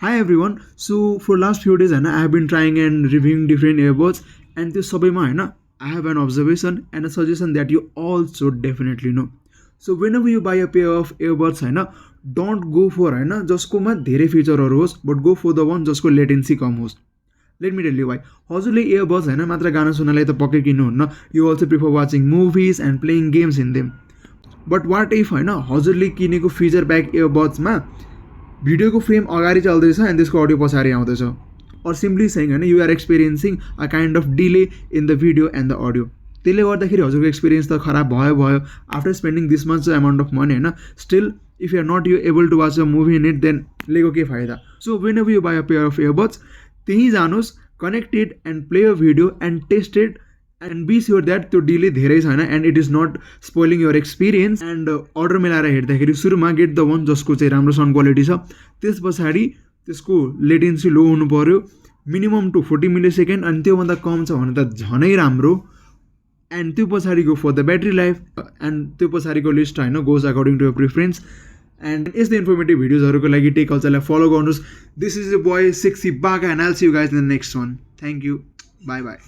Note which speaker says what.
Speaker 1: Hi everyone. So for last few days I have been trying and reviewing different earbuds and this sabaiमा हैन I have an observation and a suggestion that you all should definitely know. So whenever you buy a pair of earbuds हैन don't go for हैन जसकोमा धेरै फिचरहरु होस् but go for the one जसको latency कम होस्. Let me tell you why. हजुरले earbuds हैन मात्र गाना सुन्नलाई त पक्कै किन्नुहुन्न. You also prefer watching movies and playing games in them. But what if हैन हजुरले किनेको feature pack earbuds मा भिडियो को फ्रेम अगाडि चल्दैछ एन्ड त्यसको अडियो पछाडि आउँदैछ or simply saying हैन you are experiencing a kind of delay in the video and the audio. त्यसले गर्दाखेरि हजुरको एक्सपिरियन्स त खराब भयो after spending this much amount of money हैन still if you are not able to watch a movie in it then लेको के फाइदा. So whenever you buy a pair of earbuds त्यही जानुस् connect it and play a video and test it and be sure that त्यो delay धेरै छैन and it is not spoiling your experience and order मिलाएर हेर्दाखेरि सुरुमा get the one जसको चाहिँ राम्रो साउन्ड क्वालिटी छ त्यसपछि त्यसको लेटेन्सी लो हुनु पर्यो मिनिमम टु 40 मिलिसेकेन्ड अनि त्यो भन्दा कम छ भने त झनै राम्रो and त्यो पछाडि go for the battery life and त्यो पछाडिको लिस्ट हैन goes according to your preference and यस्तो इन्फर्मेटिभ भिडियोजहरुको लागि टेक कल्चरलाई फलो गर्नुस्. This is your boy Sixy Baga and I'll see you guys in the next one. Thank you. Bye bye.